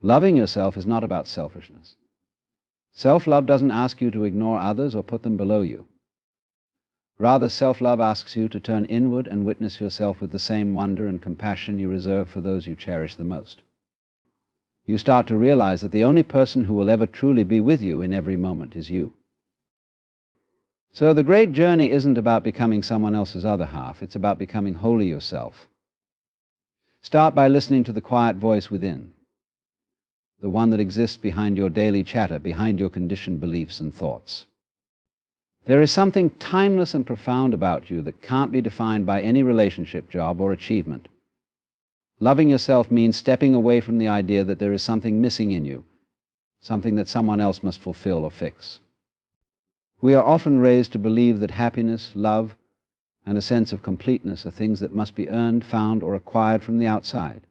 Loving yourself is not about selfishness. Self-love doesn't ask you to ignore others or put them below you. Rather, self-love asks you to turn inward and witness yourself with the same wonder and compassion you reserve for those you cherish the most. You start to realize that the only person who will ever truly be with you in every moment is you. So the great journey isn't about becoming someone else's other half, it's about becoming wholly yourself. Start by listening to the quiet voice within, the one that exists behind your daily chatter, behind your conditioned beliefs and thoughts. There is something timeless and profound about you that can't be defined by any relationship, job, or achievement. Loving yourself means stepping away from the idea that there is something missing in you, something that someone else must fulfill or fix. We are often raised to believe that happiness, love, and a sense of completeness are things that must be earned, found, or acquired from the outside.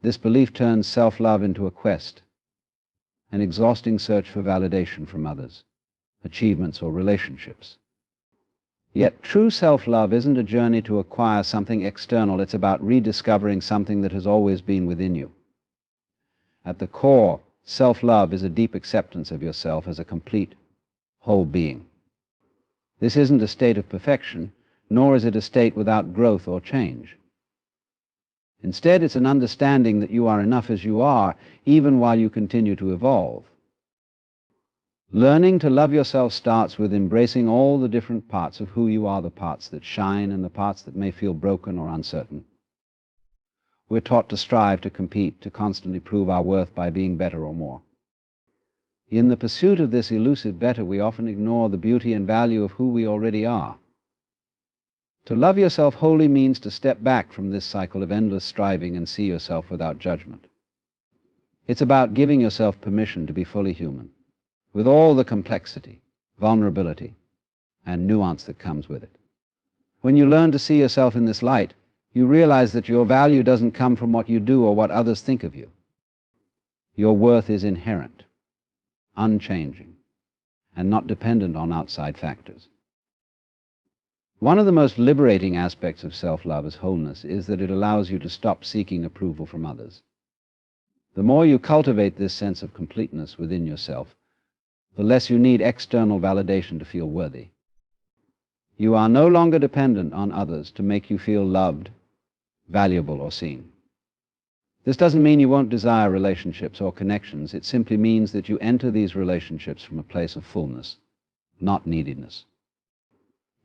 This belief turns self-love into a quest, an exhausting search for validation from others, achievements, or relationships. Yet true self-love isn't a journey to acquire something external, it's about rediscovering something that has always been within you. At the core, self-love is a deep acceptance of yourself as a complete, whole being. This isn't a state of perfection, nor is it a state without growth or change. Instead, it's an understanding that you are enough as you are, even while you continue to evolve. Learning to love yourself starts with embracing all the different parts of who you are, the parts that shine and the parts that may feel broken or uncertain. We're taught to strive, to compete, to constantly prove our worth by being better or more. In the pursuit of this elusive better, we often ignore the beauty and value of who we already are. To love yourself wholly means to step back from this cycle of endless striving and see yourself without judgment. It's about giving yourself permission to be fully human, with all the complexity, vulnerability, and nuance that comes with it. When you learn to see yourself in this light, you realize that your value doesn't come from what you do or what others think of you. Your worth is inherent, unchanging, and not dependent on outside factors. One of the most liberating aspects of self-love as wholeness is that it allows you to stop seeking approval from others. The more you cultivate this sense of completeness within yourself, the less you need external validation to feel worthy. You are no longer dependent on others to make you feel loved, valuable, or seen. This doesn't mean you won't desire relationships or connections. It simply means that you enter these relationships from a place of fullness, not neediness.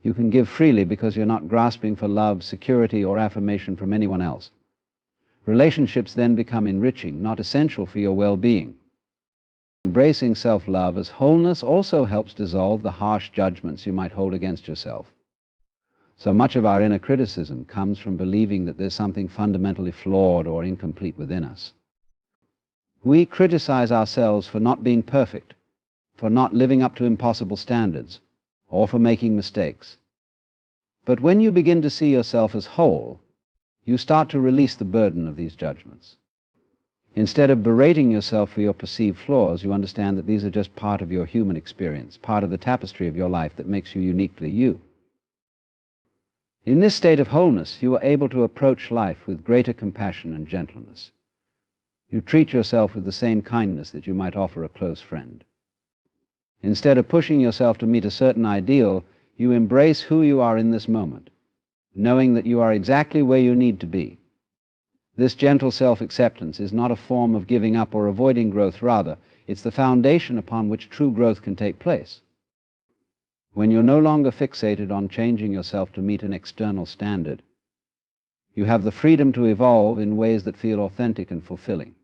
You can give freely because you're not grasping for love, security, or affirmation from anyone else. Relationships then become enriching, not essential for your well-being. Embracing self-love as wholeness also helps dissolve the harsh judgments you might hold against yourself. So much of our inner criticism comes from believing that there's something fundamentally flawed or incomplete within us. We criticize ourselves for not being perfect, for not living up to impossible standards, or for making mistakes. But when you begin to see yourself as whole, you start to release the burden of these judgments. Instead of berating yourself for your perceived flaws, you understand that these are just part of your human experience, part of the tapestry of your life that makes you uniquely you. In this state of wholeness, you are able to approach life with greater compassion and gentleness. You treat yourself with the same kindness that you might offer a close friend. Instead of pushing yourself to meet a certain ideal, you embrace who you are in this moment, knowing that you are exactly where you need to be. This gentle self-acceptance is not a form of giving up or avoiding growth. Rather, it's the foundation upon which true growth can take place. When you're no longer fixated on changing yourself to meet an external standard, you have the freedom to evolve in ways that feel authentic and fulfilling.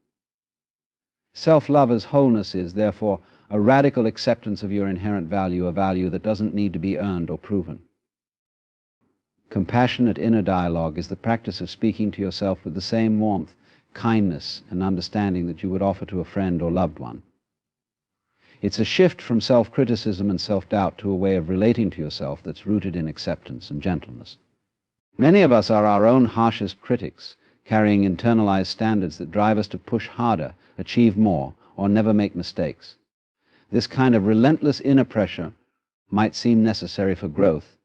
Self-love as wholeness is, therefore, a radical acceptance of your inherent value, a value that doesn't need to be earned or proven. Compassionate inner dialogue is the practice of speaking to yourself with the same warmth, kindness, and understanding that you would offer to a friend or loved one. It's a shift from self-criticism and self-doubt to a way of relating to yourself that's rooted in acceptance and gentleness. Many of us are our own harshest critics, carrying internalized standards that drive us to push harder, achieve more, or never make mistakes. This kind of relentless inner pressure might seem necessary for growth,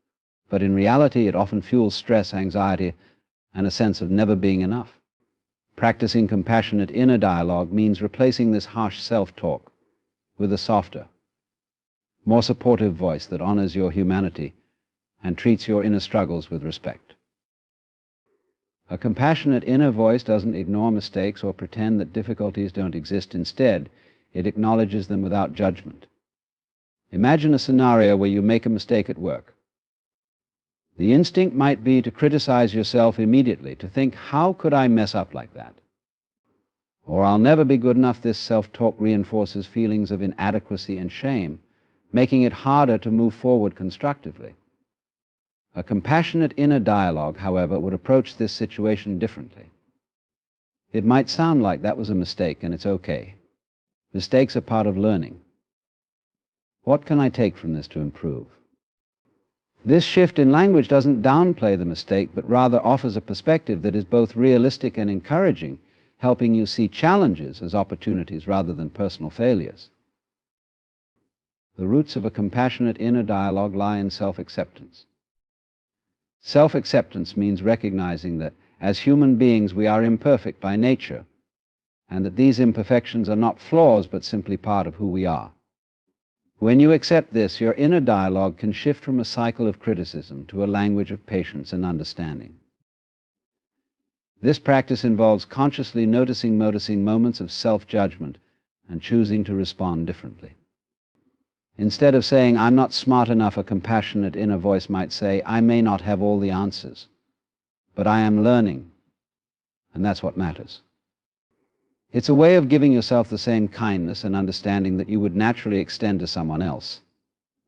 but in reality it often fuels stress, anxiety, and a sense of never being enough. Practicing compassionate inner dialogue means replacing this harsh self-talk with a softer, more supportive voice that honors your humanity and treats your inner struggles with respect. A compassionate inner voice doesn't ignore mistakes or pretend that difficulties don't exist. Instead, it acknowledges them without judgment. Imagine a scenario where you make a mistake at work. The instinct might be to criticize yourself immediately, to think, how could I mess up like that? Or I'll never be good enough. This self-talk reinforces feelings of inadequacy and shame, making it harder to move forward constructively. A compassionate inner dialogue, however, would approach this situation differently. It might sound like that was a mistake and it's okay. Mistakes are part of learning. What can I take from this to improve? This shift in language doesn't downplay the mistake, but rather offers a perspective that is both realistic and encouraging, helping you see challenges as opportunities rather than personal failures. The roots of a compassionate inner dialogue lie in self-acceptance. Self-acceptance means recognizing that as human beings we are imperfect by nature, and that these imperfections are not flaws but simply part of who we are. When you accept this, your inner dialogue can shift from a cycle of criticism to a language of patience and understanding. This practice involves consciously noticing moments of self-judgment and choosing to respond differently. Instead of saying, I'm not smart enough, a compassionate inner voice might say, I may not have all the answers, but I am learning, and that's what matters. It's a way of giving yourself the same kindness and understanding that you would naturally extend to someone else,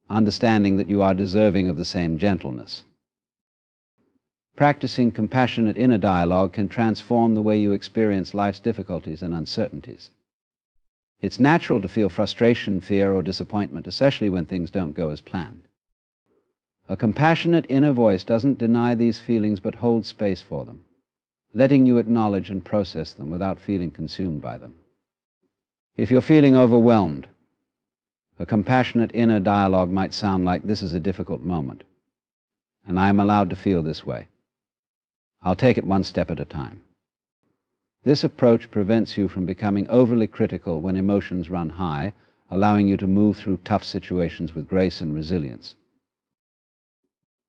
understanding that you are deserving of the same gentleness. Practicing compassionate inner dialogue can transform the way you experience life's difficulties and uncertainties. It's natural to feel frustration, fear, or disappointment, especially when things don't go as planned. A compassionate inner voice doesn't deny these feelings but holds space for them, letting you acknowledge and process them without feeling consumed by them. If you're feeling overwhelmed, a compassionate inner dialogue might sound like, this is a difficult moment, and I am allowed to feel this way. I'll take it one step at a time. This approach prevents you from becoming overly critical when emotions run high, allowing you to move through tough situations with grace and resilience.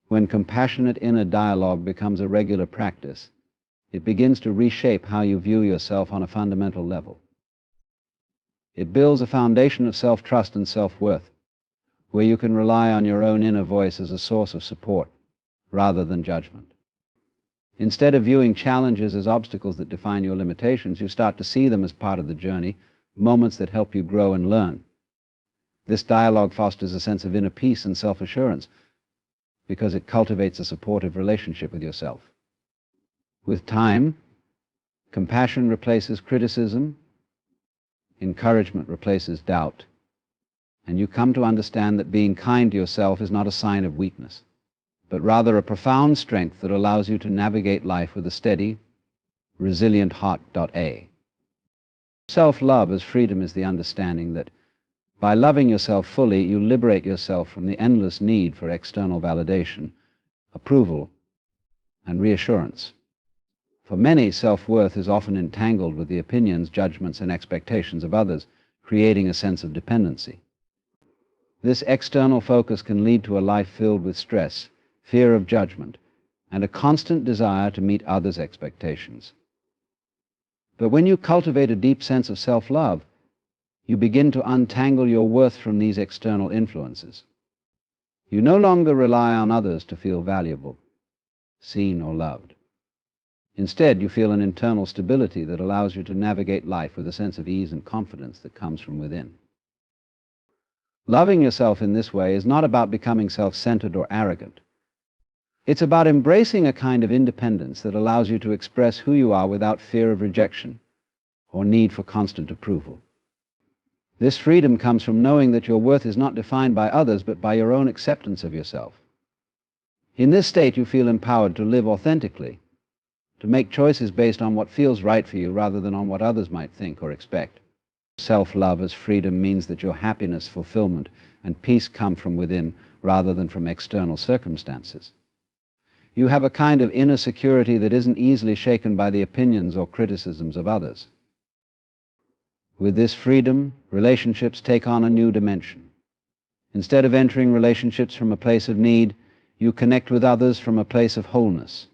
When compassionate inner dialogue becomes a regular practice, it begins to reshape how you view yourself on a fundamental level. It builds a foundation of self-trust and self-worth, where you can rely on your own inner voice as a source of support rather than judgment. Instead of viewing challenges as obstacles that define your limitations, you start to see them as part of the journey, moments that help you grow and learn. This dialogue fosters a sense of inner peace and self-assurance because it cultivates a supportive relationship with yourself. With time, compassion replaces criticism, encouragement replaces doubt, and you come to understand that being kind to yourself is not a sign of weakness, but rather a profound strength that allows you to navigate life with a steady, resilient heart. Self-love as freedom is the understanding that by loving yourself fully, you liberate yourself from the endless need for external validation, approval, and reassurance. For many, self-worth is often entangled with the opinions, judgments, and expectations of others, creating a sense of dependency. This external focus can lead to a life filled with stress, fear of judgment, and a constant desire to meet others' expectations. But when you cultivate a deep sense of self-love, you begin to untangle your worth from these external influences. You no longer rely on others to feel valuable, seen, or loved. Instead, you feel an internal stability that allows you to navigate life with a sense of ease and confidence that comes from within. Loving yourself in this way is not about becoming self-centered or arrogant. It's about embracing a kind of independence that allows you to express who you are without fear of rejection or need for constant approval. This freedom comes from knowing that your worth is not defined by others, but by your own acceptance of yourself. In this state, you feel empowered to live authentically, to make choices based on what feels right for you rather than on what others might think or expect. Self-love as freedom means that your happiness, fulfillment, and peace come from within rather than from external circumstances. You have a kind of inner security that isn't easily shaken by the opinions or criticisms of others. With this freedom, relationships take on a new dimension. Instead of entering relationships from a place of need, you connect with others from a place of wholeness.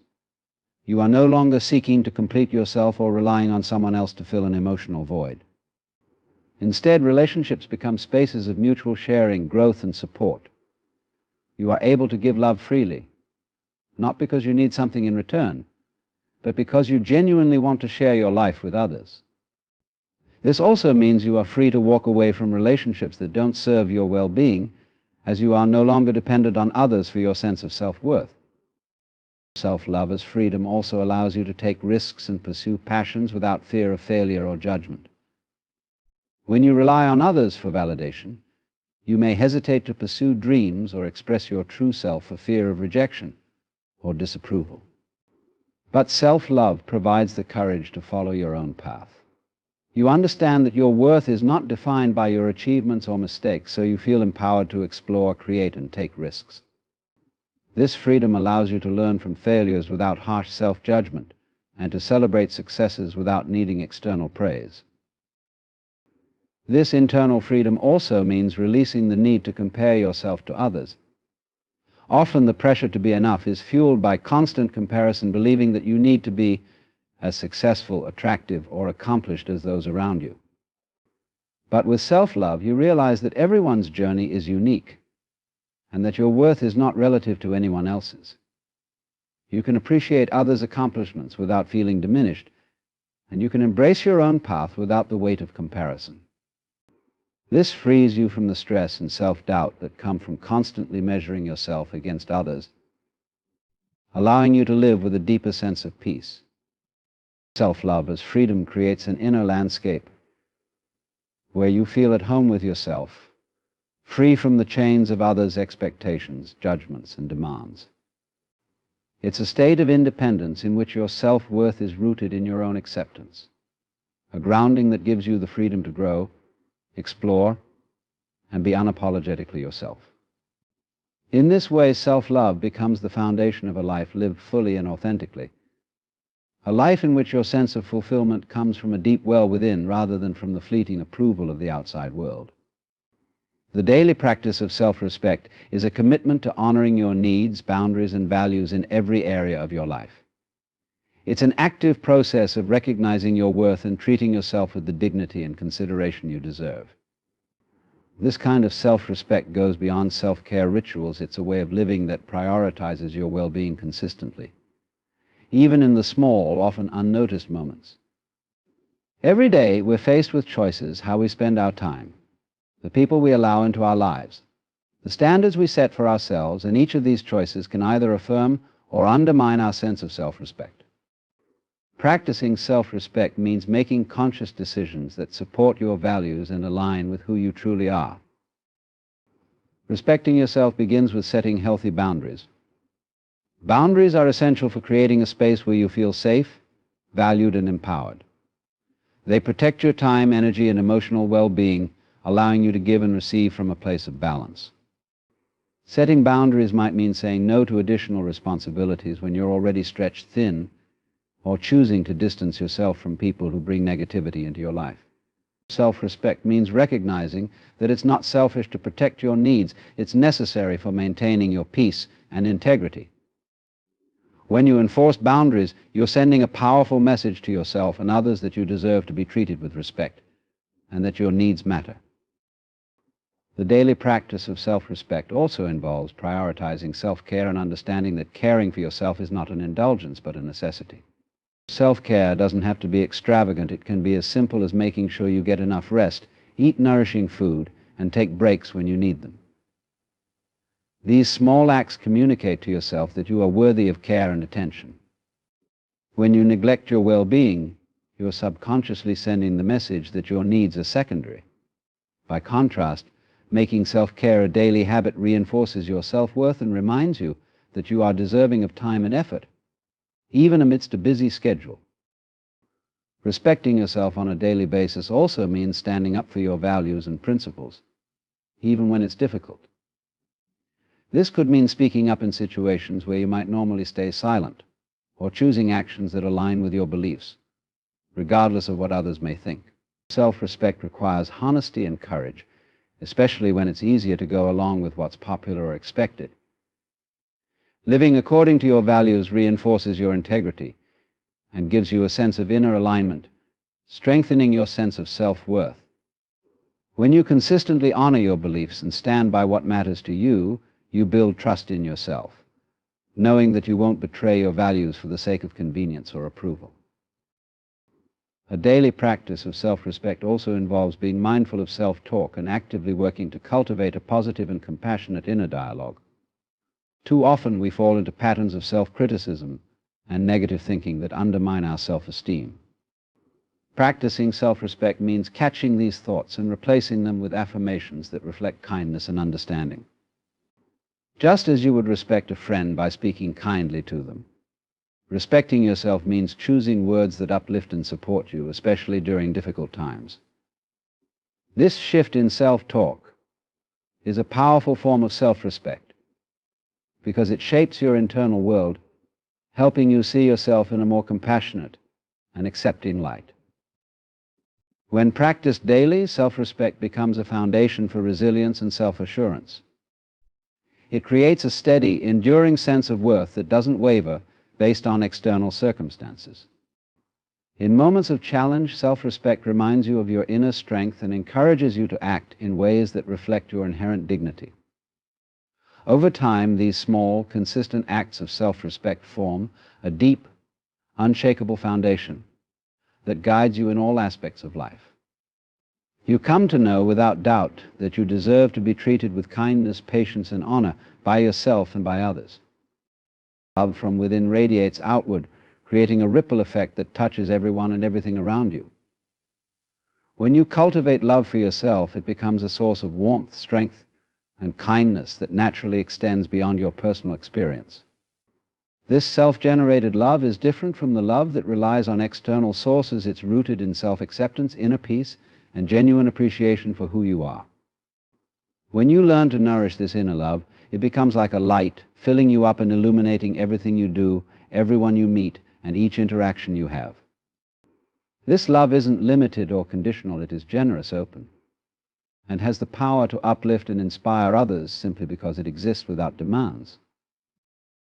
You are no longer seeking to complete yourself or relying on someone else to fill an emotional void. Instead, relationships become spaces of mutual sharing, growth, and support. You are able to give love freely, not because you need something in return, but because you genuinely want to share your life with others. This also means you are free to walk away from relationships that don't serve your well-being, as you are no longer dependent on others for your sense of self-worth. Self-love as freedom also allows you to take risks and pursue passions without fear of failure or judgment. When you rely on others for validation, you may hesitate to pursue dreams or express your true self for fear of rejection or disapproval. But self-love provides the courage to follow your own path. You understand that your worth is not defined by your achievements or mistakes, so you feel empowered to explore, create, and take risks. This freedom allows you to learn from failures without harsh self-judgment and to celebrate successes without needing external praise. This internal freedom also means releasing the need to compare yourself to others. Often the pressure to be enough is fueled by constant comparison, believing that you need to be as successful, attractive, or accomplished as those around you. But with self-love, you realize that everyone's journey is unique, and that your worth is not relative to anyone else's. You can appreciate others' accomplishments without feeling diminished, and you can embrace your own path without the weight of comparison. This frees you from the stress and self-doubt that come from constantly measuring yourself against others, allowing you to live with a deeper sense of peace. Self-love as freedom creates an inner landscape where you feel at home with yourself, free from the chains of others' expectations, judgments, and demands. It's a state of independence in which your self-worth is rooted in your own acceptance, a grounding that gives you the freedom to grow, explore, and be unapologetically yourself. In this way, self-love becomes the foundation of a life lived fully and authentically, a life in which your sense of fulfillment comes from a deep well within rather than from the fleeting approval of the outside world. The daily practice of self-respect is a commitment to honoring your needs, boundaries, and values in every area of your life. It's an active process of recognizing your worth and treating yourself with the dignity and consideration you deserve. This kind of self-respect goes beyond self-care rituals. It's a way of living that prioritizes your well-being consistently, even in the small, often unnoticed moments. Every day, we're faced with choices: how we spend our time, the people we allow into our lives, the standards we set for ourselves, and each of these choices can either affirm or undermine our sense of self-respect. Practicing self-respect means making conscious decisions that support your values and align with who you truly are. Respecting yourself begins with setting healthy boundaries. Boundaries are essential for creating a space where you feel safe, valued, and empowered. They protect your time, energy, and emotional well-being, allowing you to give and receive from a place of balance. Setting boundaries might mean saying no to additional responsibilities when you're already stretched thin, or choosing to distance yourself from people who bring negativity into your life. Self-respect means recognizing that it's not selfish to protect your needs. It's necessary for maintaining your peace and integrity. When you enforce boundaries, you're sending a powerful message to yourself and others that you deserve to be treated with respect, and that your needs matter. The daily practice of self-respect also involves prioritizing self-care and understanding that caring for yourself is not an indulgence, but a necessity. Self-care doesn't have to be extravagant. It can be as simple as making sure you get enough rest, eat nourishing food, and take breaks when you need them. These small acts communicate to yourself that you are worthy of care and attention. When you neglect your well-being, you are subconsciously sending the message that your needs are secondary. By contrast, making self-care a daily habit reinforces your self-worth and reminds you that you are deserving of time and effort, even amidst a busy schedule. Respecting yourself on a daily basis also means standing up for your values and principles, even when it's difficult. This could mean speaking up in situations where you might normally stay silent, or choosing actions that align with your beliefs, regardless of what others may think. Self-respect requires honesty and courage, especially when it's easier to go along with what's popular or expected. Living according to your values reinforces your integrity and gives you a sense of inner alignment, strengthening your sense of self-worth. When you consistently honor your beliefs and stand by what matters to you, you build trust in yourself, knowing that you won't betray your values for the sake of convenience or approval. A daily practice of self-respect also involves being mindful of self-talk and actively working to cultivate a positive and compassionate inner dialogue. Too often we fall into patterns of self-criticism and negative thinking that undermine our self-esteem. Practicing self-respect means catching these thoughts and replacing them with affirmations that reflect kindness and understanding. Just as you would respect a friend by speaking kindly to them, respecting yourself means choosing words that uplift and support you, especially during difficult times. This shift in self-talk is a powerful form of self-respect because it shapes your internal world, helping you see yourself in a more compassionate and accepting light. When practiced daily, self-respect becomes a foundation for resilience and self-assurance. It creates a steady, enduring sense of worth that doesn't waver based on external circumstances. In moments of challenge, self-respect reminds you of your inner strength and encourages you to act in ways that reflect your inherent dignity. Over time, these small, consistent acts of self-respect form a deep, unshakable foundation that guides you in all aspects of life. You come to know without doubt that you deserve to be treated with kindness, patience, and honor by yourself and by others. Love from within radiates outward, creating a ripple effect that touches everyone and everything around you. When you cultivate love for yourself, it becomes a source of warmth, strength, and kindness that naturally extends beyond your personal experience. This self-generated love is different from the love that relies on external sources. It's rooted in self-acceptance, inner peace, and genuine appreciation for who you are. When you learn to nourish this inner love, it becomes like a light, filling you up and illuminating everything you do, everyone you meet, and each interaction you have. This love isn't limited or conditional, it is generous, open, and has the power to uplift and inspire others simply because it exists without demands.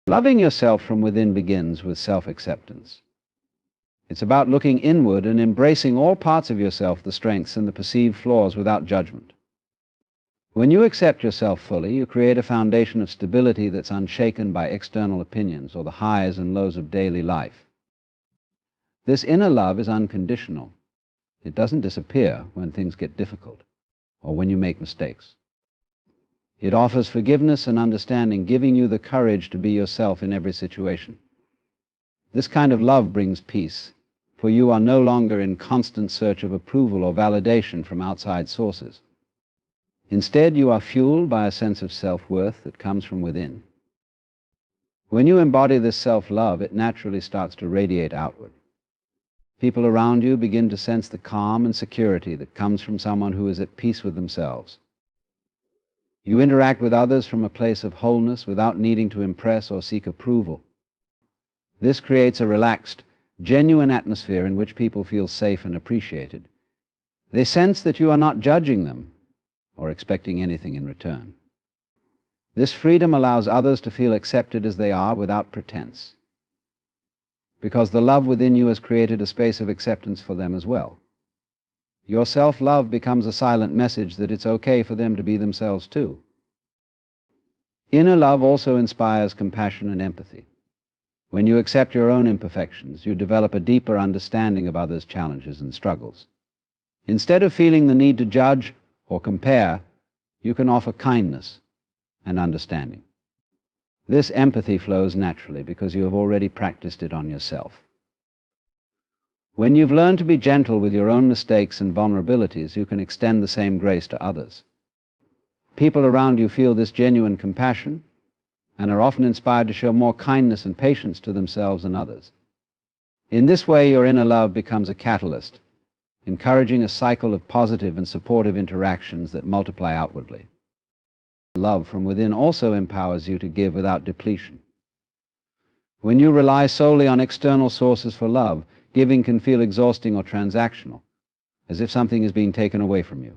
Loving yourself from within begins with self-acceptance. It's about looking inward and embracing all parts of yourself, the strengths and the perceived flaws, without judgment. When you accept yourself fully, you create a foundation of stability that's unshaken by external opinions or the highs and lows of daily life. This inner love is unconditional. It doesn't disappear when things get difficult or when you make mistakes. It offers forgiveness and understanding, giving you the courage to be yourself in every situation. This kind of love brings peace, for you are no longer in constant search of approval or validation from outside sources. Instead, you are fueled by a sense of self-worth that comes from within. When you embody this self-love, it naturally starts to radiate outward. People around you begin to sense the calm and security that comes from someone who is at peace with themselves. You interact with others from a place of wholeness without needing to impress or seek approval. This creates a relaxed, genuine atmosphere in which people feel safe and appreciated. They sense that you are not judging them or expecting anything in return. This freedom allows others to feel accepted as they are without pretense, because the love within you has created a space of acceptance for them as well. Your self-love becomes a silent message that it's okay for them to be themselves too. Inner love also inspires compassion and empathy. When you accept your own imperfections, you develop a deeper understanding of others' challenges and struggles. Instead of feeling the need to judge or compare, you can offer kindness and understanding. This empathy flows naturally because you have already practiced it on yourself. When you've learned to be gentle with your own mistakes and vulnerabilities, you can extend the same grace to others. People around you feel this genuine compassion and are often inspired to show more kindness and patience to themselves and others. In this way, your inner love becomes a catalyst, encouraging a cycle of positive and supportive interactions that multiply outwardly. Love from within also empowers you to give without depletion. When you rely solely on external sources for love, giving can feel exhausting or transactional, as if something is being taken away from you.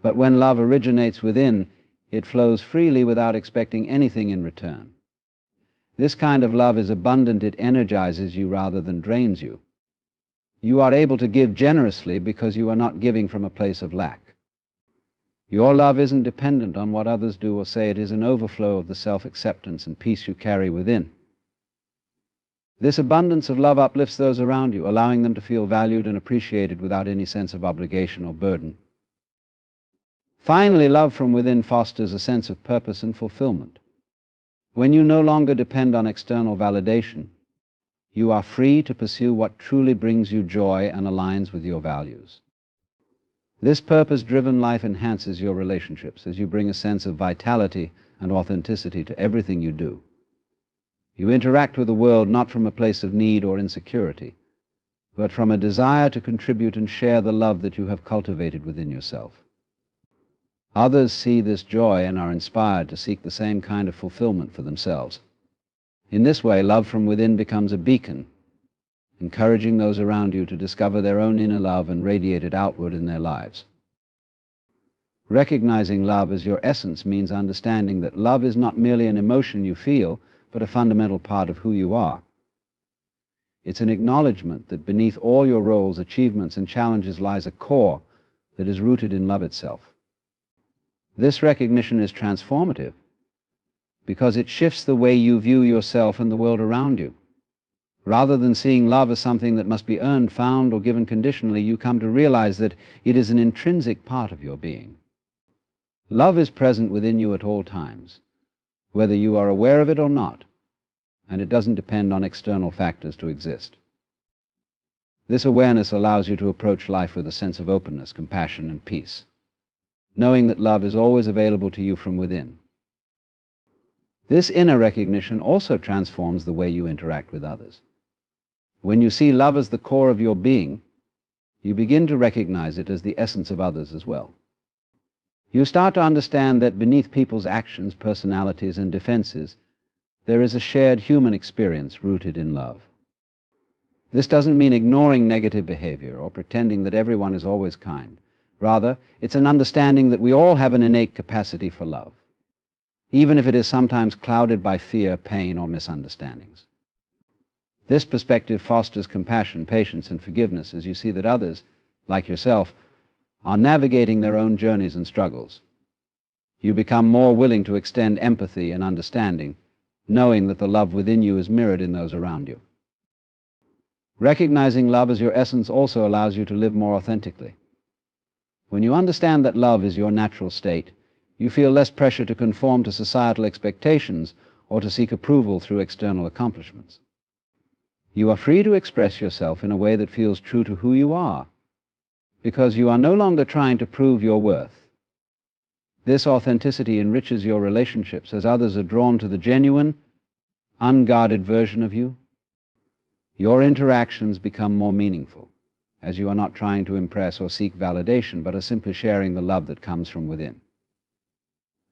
But when love originates within, it flows freely without expecting anything in return. This kind of love is abundant. It energizes you rather than drains you. You are able to give generously because you are not giving from a place of lack. Your love isn't dependent on what others do or say. It is an overflow of the self-acceptance and peace you carry within. This abundance of love uplifts those around you, allowing them to feel valued and appreciated without any sense of obligation or burden. Finally, love from within fosters a sense of purpose and fulfillment. When you no longer depend on external validation, you are free to pursue what truly brings you joy and aligns with your values. This purpose-driven life enhances your relationships as you bring a sense of vitality and authenticity to everything you do. You interact with the world not from a place of need or insecurity, but from a desire to contribute and share the love that you have cultivated within yourself. Others see this joy and are inspired to seek the same kind of fulfillment for themselves. In this way, love from within becomes a beacon, encouraging those around you to discover their own inner love and radiate it outward in their lives. Recognizing love as your essence means understanding that love is not merely an emotion you feel, but a fundamental part of who you are. It's an acknowledgement that beneath all your roles, achievements, and challenges lies a core that is rooted in love itself. This recognition is transformative because it shifts the way you view yourself and the world around you. Rather than seeing love as something that must be earned, found, or given conditionally, you come to realize that it is an intrinsic part of your being. Love is present within you at all times, whether you are aware of it or not, and it doesn't depend on external factors to exist. This awareness allows you to approach life with a sense of openness, compassion, and peace, knowing that love is always available to you from within. This inner recognition also transforms the way you interact with others. When you see love as the core of your being, you begin to recognize it as the essence of others as well. You start to understand that beneath people's actions, personalities, and defenses, there is a shared human experience rooted in love. This doesn't mean ignoring negative behavior or pretending that everyone is always kind. Rather, it's an understanding that we all have an innate capacity for love, even if it is sometimes clouded by fear, pain, or misunderstandings. This perspective fosters compassion, patience, and forgiveness as you see that others, like yourself, are navigating their own journeys and struggles. You become more willing to extend empathy and understanding, knowing that the love within you is mirrored in those around you. Recognizing love as your essence also allows you to live more authentically. When you understand that love is your natural state, you feel less pressure to conform to societal expectations or to seek approval through external accomplishments. You are free to express yourself in a way that feels true to who you are, because you are no longer trying to prove your worth. This authenticity enriches your relationships as others are drawn to the genuine, unguarded version of you. Your interactions become more meaningful, as you are not trying to impress or seek validation, but are simply sharing the love that comes from within.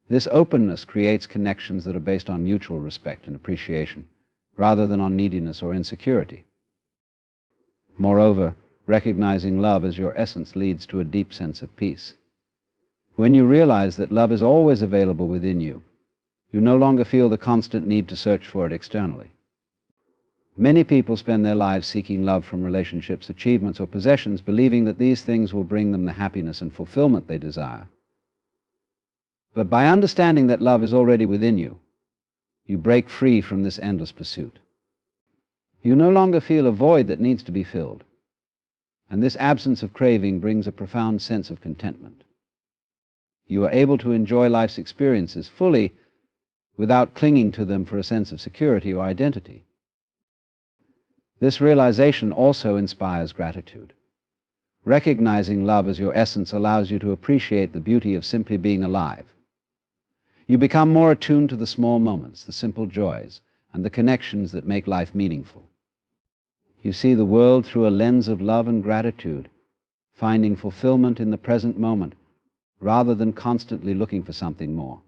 This openness creates connections that are based on mutual respect and appreciation, rather than on neediness or insecurity. Moreover, recognizing love as your essence leads to a deep sense of peace. When you realize that love is always available within you, you no longer feel the constant need to search for it externally. Many people spend their lives seeking love from relationships, achievements, or possessions, believing that these things will bring them the happiness and fulfillment they desire. But by understanding that love is already within you, you break free from this endless pursuit. You no longer feel a void that needs to be filled, and this absence of craving brings a profound sense of contentment. You are able to enjoy life's experiences fully without clinging to them for a sense of security or identity. This realization also inspires gratitude. Recognizing love as your essence allows you to appreciate the beauty of simply being alive. You become more attuned to the small moments, the simple joys, and the connections that make life meaningful. You see the world through a lens of love and gratitude, finding fulfillment in the present moment, rather than constantly looking for something more.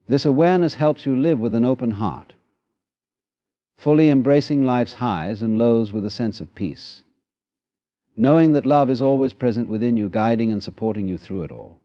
This awareness helps you live with an open heart, fully embracing life's highs and lows with a sense of peace, knowing that love is always present within you, guiding and supporting you through it all.